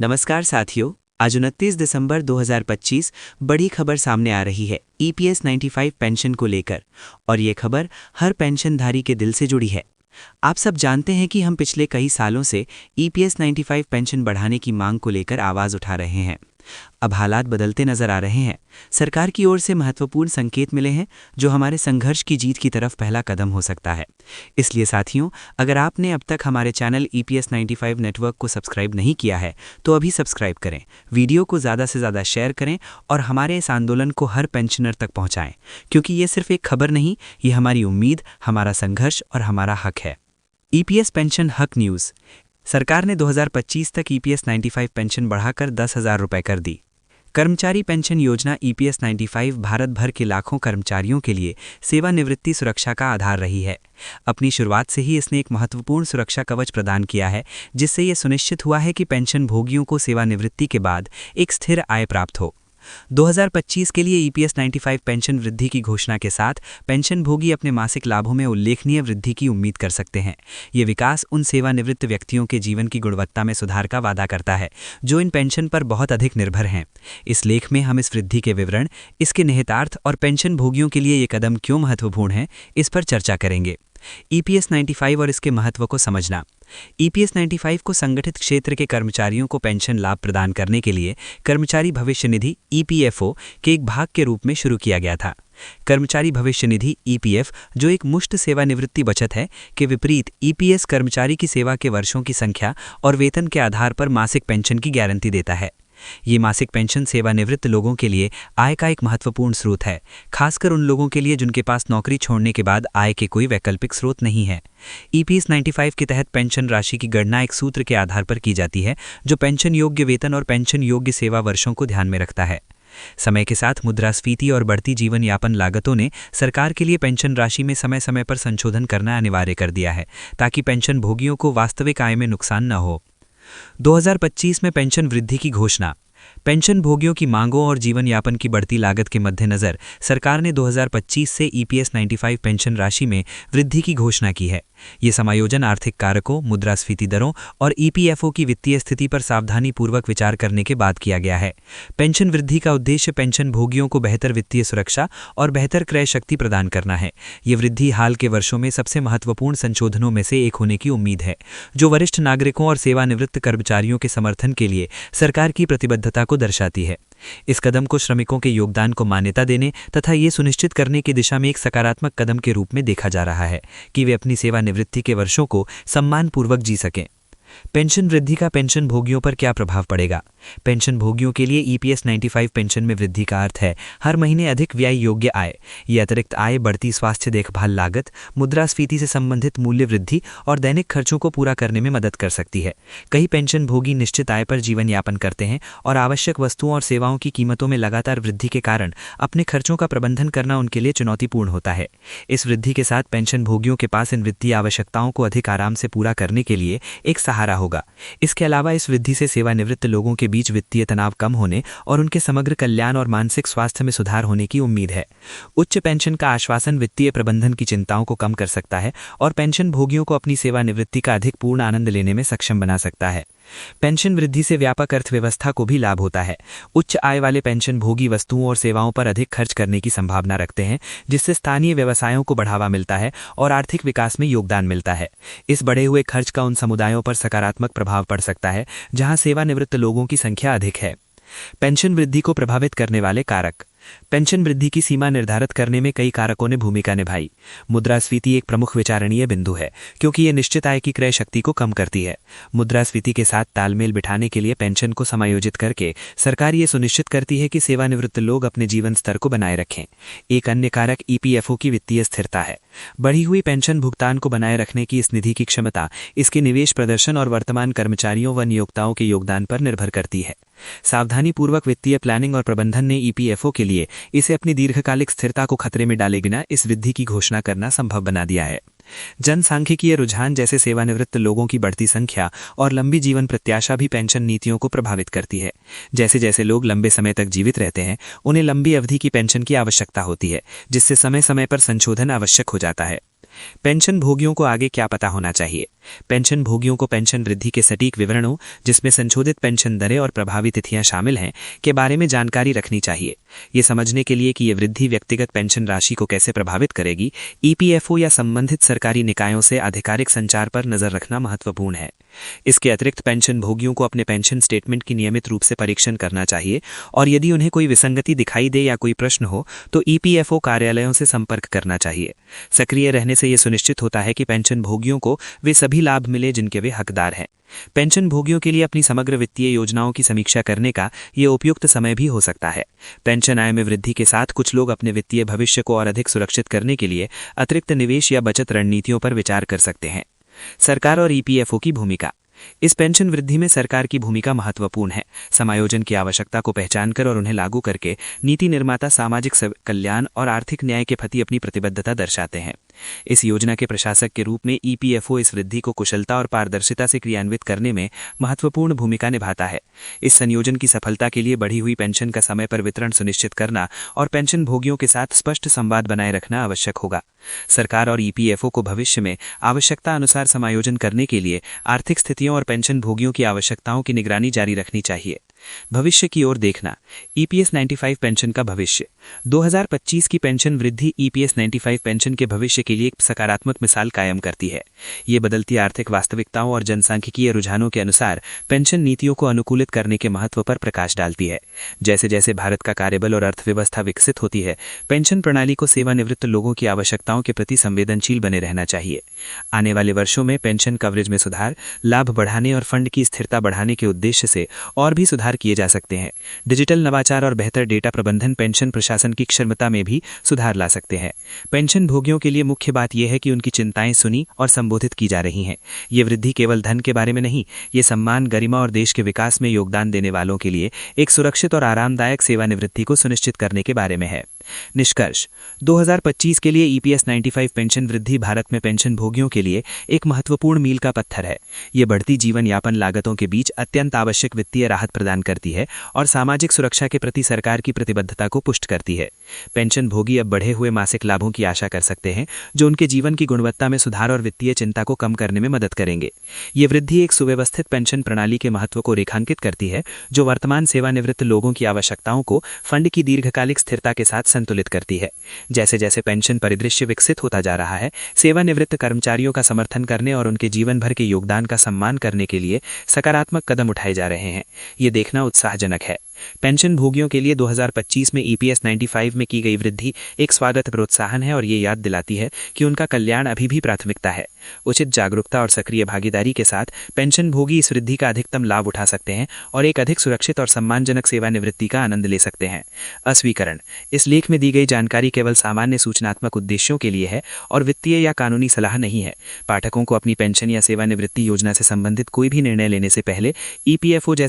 नमस्कार साथियों। आज 29 दिसंबर 2025 बड़ी खबर सामने आ रही है ईपीएस 95 पेंशन को लेकर। और ये खबर हर पेंशनधारी के दिल से जुड़ी है। आप सब जानते हैं कि हम पिछले कई सालों से ईपीएस 95 पेंशन बढ़ाने की मांग को लेकर आवाज़ उठा रहे हैं। अब हालात बदलते नजर आ रहे हैं। सरकार की ओर से महत्वपूर्ण संकेत मिले हैं जो हमारे संघर्ष की जीत की तरफ पहला कदम हो सकता है। इसलिए साथियों, अगर आपने अब तक हमारे चैनल ईपीएस 95 नेटवर्क को सब्सक्राइब नहीं किया है तो अभी सब्सक्राइब करें, वीडियो को ज़्यादा से ज़्यादा शेयर करें और हमारे इस आंदोलन को हर पेंशनर तक पहुँचाएं, क्योंकि ये सिर्फ एक खबर नहीं, ये हमारी उम्मीद, हमारा संघर्ष और हमारा हक है। ईपीएस पेंशन हक न्यूज़। सरकार ने 2025 तक ईपीएस 95 पेंशन बढ़ाकर 10,000 रुपये कर दी। कर्मचारी पेंशन योजना ईपीएस 95 भारत भर के लाखों कर्मचारियों के लिए सेवानिवृत्ति सुरक्षा का आधार रही है। अपनी शुरुआत से ही इसने एक महत्वपूर्ण सुरक्षा कवच प्रदान किया है, जिससे ये सुनिश्चित हुआ है कि पेंशन भोगियों को सेवानिवृत्ति के बाद एक स्थिर आय प्राप्त हो। 2025 के लिए ईपीएस 95 पेंशन वृद्धि की घोषणा के साथ पेंशन भोगी अपने मासिक लाभों में उल्लेखनीय वृद्धि की उम्मीद कर सकते हैं। ये विकास उन सेवानिवृत्त व्यक्तियों के जीवन की गुणवत्ता में सुधार का वादा करता है जो इन पेंशन पर बहुत अधिक निर्भर हैं। इस लेख में हम इस वृद्धि के विवरण, इसके निहितार्थ और पेंशन भोगियों के लिए ये कदम क्यों महत्वपूर्ण है, इस पर चर्चा करेंगे। ईपीएस 95 और इसके महत्व को समझना। ईपीएस 95 को संगठित क्षेत्र के कर्मचारियों को पेंशन लाभ प्रदान करने के लिए कर्मचारी भविष्य निधि ईपीएफओ के एक भाग के रूप में शुरू किया गया था। कर्मचारी भविष्य निधि ईपीएफ, जो एक मुश्त सेवानिवृत्ति बचत है, के विपरीत ईपीएस कर्मचारी की सेवा के वर्षों की संख्या और वेतन के आधार पर मासिक पेंशन की गारंटी देता है। ये मासिक पेंशन सेवानिवृत्त लोगों के लिए आय का एक महत्वपूर्ण स्रोत है, खासकर उन लोगों के लिए जिनके पास नौकरी छोड़ने के बाद आय के कोई वैकल्पिक स्रोत नहीं है। ईपीएस 95 के तहत पेंशन राशि की गणना एक सूत्र के आधार पर की जाती है जो पेंशन योग्य वेतन और पेंशन योग्य सेवा वर्षों को ध्यान में रखता है। समय के साथ मुद्रास्फीति और बढ़ती जीवन यापन लागतों ने सरकार के लिए पेंशन राशि में समय समय पर संशोधन करना अनिवार्य कर दिया है, ताकि पेंशन भोगियों को वास्तविक आय में नुकसान न हो। 2025 में पेंशन वृद्धि की घोषणा। पेंशन भोगियों की मांगों और जीवन यापन की बढ़ती लागत के मद्देनजर सरकार ने 2025 से ईपीएस 95 पेंशन राशि में वृद्धि की घोषणा की है। ये समायोजन आर्थिक कारकों, मुद्रास्फीति दरों और ईपीएफओ की वित्तीय स्थिति पर सावधानीपूर्वक विचार करने के बाद किया गया है। पेंशन वृद्धि का उद्देश्य पेंशन भोगियों को बेहतर वित्तीय सुरक्षा और बेहतर क्रय शक्ति प्रदान करना है। ये वृद्धि हाल के वर्षों में सबसे महत्वपूर्ण संशोधनों में से एक होने की उम्मीद है, जो वरिष्ठ नागरिकों और सेवानिवृत्त कर्मचारियों के समर्थन के लिए सरकार की प्रतिबद्धता को दर्शाती है। इस कदम को श्रमिकों के योगदान को मान्यता देने तथा ये सुनिश्चित करने की दिशा में एक सकारात्मक कदम के रूप में देखा जा रहा है कि वे अपनी सेवानिवृत्ति के वर्षों को सम्मानपूर्वक जी सकें। पेंशन वृद्धि का पेंशन भोगियों पर क्या प्रभाव पड़ेगा? पेंशन भोगियों के लिए ईपीएस 95 पेंशन में वृद्धि का अर्थ है हर महीने अधिक व्यय योग्य आय। ये अतिरिक्त आय बढ़ती स्वास्थ्य देखभाल लागत, मुद्रास्फीति से संबंधित मूल्य वृद्धि और दैनिक खर्चों को पूरा करने में मदद कर सकती है। कई पेंशन भोगी निश्चित आय पर जीवन यापन करते हैं और आवश्यक वस्तुओं और सेवाओं की कीमतों में लगातार वृद्धि के कारण अपने खर्चों का प्रबंधन करना उनके लिए चुनौतीपूर्ण होता है। इस वृद्धि के साथ पेंशन भोगियों के पास इन वित्तीय आवश्यकताओं को अधिक आराम से पूरा करने के लिए एक सहारा होगा। इसके अलावा इस वृद्धि से सेवानिवृत्त लोगों के बीच वित्तीय तनाव कम होने और उनके समग्र कल्याण और मानसिक स्वास्थ्य में सुधार होने की उम्मीद है। उच्च पेंशन का आश्वासन वित्तीय प्रबंधन की चिंताओं को कम कर सकता है और पेंशन भोगियों को अपनी सेवानिवृत्ति का अधिक पूर्ण आनंद लेने में सक्षम बना सकता है। पेंशन वृद्धि से व्यापक अर्थव्यवस्था को भी लाभ होता है। उच्च आय वाले पेंशन भोगी वस्तुओं और सेवाओं पर अधिक खर्च करने की संभावना रखते हैं, जिससे स्थानीय व्यवसायों को बढ़ावा मिलता है और आर्थिक विकास में योगदान मिलता है। इस बढ़े हुए खर्च का उन समुदायों पर सकारात्मक प्रभाव पड़ सकता है जहां सेवानिवृत्त लोगों की संख्या अधिक है। पेंशन वृद्धि को प्रभावित करने वाले कारक। पेंशन वृद्धि की सीमा निर्धारित करने में कई कारकों ने भूमिका निभाई। मुद्रास्फीति एक प्रमुख विचारणीय बिंदु है, क्योंकि ये निश्चित आय की क्रय शक्ति को कम करती है। मुद्रास्फीति के साथ तालमेल बिठाने के लिए पेंशन को समायोजित करके सरकार ये सुनिश्चित करती है कि सेवानिवृत्त लोग अपने जीवन स्तर को बनाए रखें। एक अन्य कारक ईपीएफओ की वित्तीय स्थिरता है। बढ़ी हुई पेंशन भुगतान को बनाए रखने की इस निधि की क्षमता इसके निवेश प्रदर्शन और वर्तमान कर्मचारियों व नियोक्ताओं के योगदान पर निर्भर करती है। सावधानीपूर्वक वित्तीय प्लानिंग और प्रबंधन ने ईपीएफओ के लिए इसे अपनी दीर्घकालिक स्थिरता को खतरे में डाले बिना इस वृद्धि की घोषणा करना संभव बना दिया है। जनसांख्यिकीय रुझान जैसे सेवानिवृत्त लोगों की बढ़ती संख्या और लंबी जीवन प्रत्याशा भी पेंशन नीतियों को प्रभावित करती है। जैसे जैसे लोग लंबे समय तक जीवित रहते हैं, उन्हें लंबी अवधि की पेंशन की आवश्यकता होती है, जिससे समय समय पर संशोधन आवश्यक हो जाता है। पेंशन भोगियों को आगे क्या पता होना चाहिए? पेंशन भोगियों को पेंशन वृद्धि के सटीक विवरणों, जिसमें संशोधित पेंशन दरें और प्रभावी तिथियां शामिल हैं, के बारे में जानकारी रखनी चाहिए। ये समझने के लिए कि ये वृद्धि व्यक्तिगत पेंशन राशि को कैसे प्रभावित करेगी, ईपीएफओ या संबंधित सरकारी निकायों से आधिकारिक संचार पर नजर रखना महत्वपूर्ण है। इसके अतिरिक्त पेंशन भोगियों को अपने पेंशन स्टेटमेंट की नियमित रूप से परीक्षण करना चाहिए और यदि उन्हें कोई विसंगति दिखाई दे या कोई प्रश्न हो तो ईपीएफओ कार्यालयों से संपर्क करना चाहिए। सक्रिय रहने से यह सुनिश्चित होता है कि पेंशन भोगियों को वे सभी लाभ मिले जिनके वे हकदार हैं। पेंशन भोगियों के लिए अपनी समग्र वित्तीय योजनाओं की समीक्षा करने का ये उपयुक्त समय भी हो सकता है। पेंशन आय में वृद्धि के साथ कुछ लोग अपने वित्तीय भविष्य को और अधिक सुरक्षित करने के लिए अतिरिक्त निवेश या बचत रणनीतियों पर विचार कर सकते हैं। सरकार और ईपीएफओ की भूमिका। इस पेंशन वृद्धि में सरकार की भूमिका महत्वपूर्ण है। समायोजन की आवश्यकता को पहचानकर और उन्हें लागू करके नीति निर्माता सामाजिक कल्याण और आर्थिक न्याय के प्रति अपनी प्रतिबद्धता दर्शाते हैं। इस योजना के प्रशासक के रूप में ईपीएफओ इस वृद्धि को कुशलता और पारदर्शिता से क्रियान्वित करने में महत्वपूर्ण भूमिका निभाता है। इस संयोजन की सफलता के लिए बढ़ी हुई पेंशन का समय पर वितरण सुनिश्चित करना और पेंशन भोगियों के साथ स्पष्ट संवाद बनाए रखना आवश्यक होगा। सरकार और ईपीएफओ को भविष्य में आवश्यकता अनुसार समायोजन करने के लिए आर्थिक स्थितियों और पेंशन भोगियों की आवश्यकताओं की निगरानी जारी रखनी चाहिए। भविष्य की ओर देखना। ईपीएस 95 पेंशन का भविष्य। 2025 की पेंशन वृद्धि ईपीएस 95 पेंशन के भविष्य के लिए एक सकारात्मक मिसाल कायम करती है। ये बदलती आर्थिक वास्तविकताओं और जनसांख्यिकीय रुझानों के अनुसार पेंशन नीतियों को अनुकूलित करने के महत्व पर प्रकाश डालती है। जैसे जैसे भारत का कार्यबल और अर्थव्यवस्था विकसित होती है, पेंशन प्रणाली को सेवानिवृत्त लोगों की आवश्यकताओं के प्रति संवेदनशील बने रहना चाहिए। आने वाले वर्षों में पेंशन कवरेज में सुधार, लाभ बढ़ाने और फंड की स्थिरता बढ़ाने के उद्देश्य से और भी सुधार किए जा सकते हैं। डिजिटल नवाचार और बेहतर डेटा प्रबंधन पेंशन प्रशासन की क्षमता में भी सुधार ला सकते हैं। पेंशन भोगियों के लिए मुख्य बात यह है कि उनकी चिंताएं सुनी और संबोधित की जा रही हैं। ये वृद्धि केवल धन के बारे में नहीं, ये सम्मान, गरिमा और देश के विकास में योगदान देने वालों के लिए एक सुरक्षित और आरामदायक सेवानिवृत्ति को सुनिश्चित करने के बारे में है। निष्कर्ष। 2025 के लिए ईपीएस 95 पेंशन वृद्धि भारत में पेंशन भोगियों के लिए एक महत्वपूर्ण मील का पत्थर है। ये बढ़ती जीवन यापन लागतों के बीच अत्यंत आवश्यक वित्तीय राहत प्रदान करती है और सामाजिक सुरक्षा के प्रति सरकार की प्रतिबद्धता को पुष्ट करती है। पेंशन भोगी अब बढ़े हुए मासिक लाभों की आशा कर सकते हैं, जो उनके जीवन की गुणवत्ता में सुधार और वित्तीय चिंता को कम करने में मदद करेंगे। ये वृद्धि एक सुव्यवस्थित पेंशन प्रणाली के महत्व को रेखांकित करती है, जो वर्तमान सेवानिवृत्त लोगों की आवश्यकताओं को फंड की दीर्घकालिक स्थिरता के साथ संतुलित करती है। जैसे जैसे पेंशन परिदृश्य विकसित होता जा रहा है, सेवानिवृत्त कर्मचारियों का समर्थन करने और उनके जीवन भर के योगदान का सम्मान करने के लिए सकारात्मक कदम उठाए जा रहे हैं। ये देखना उत्साहजनक है। पेंशन भोगियों के लिए 2025 में ईपीएस 95 में की गई वृद्धि एक स्वागत प्रोत्साहन है और ये याद दिलाती है कि उनका कल्याण अभी भी प्राथमिकता है। उचित जागरूकता और सक्रिय भागीदारी के साथ पेंशन भोगी इस वृद्धि का अधिकतम लाभ उठा सकते हैं और एक अधिक सुरक्षित और सम्मानजनक सेवानिवृत्ति का आनंद ले सकते हैं। अस्वीकरण। इस लेख में दी गई जानकारी केवल सामान्य सूचनात्मक उद्देश्यों के लिए है और वित्तीय या कानूनी सलाह नहीं है। पाठकों को अपनी पेंशन या सेवानिवृत्ति योजना से संबंधित कोई भी निर्णय लेने से पहले ईपीएफओ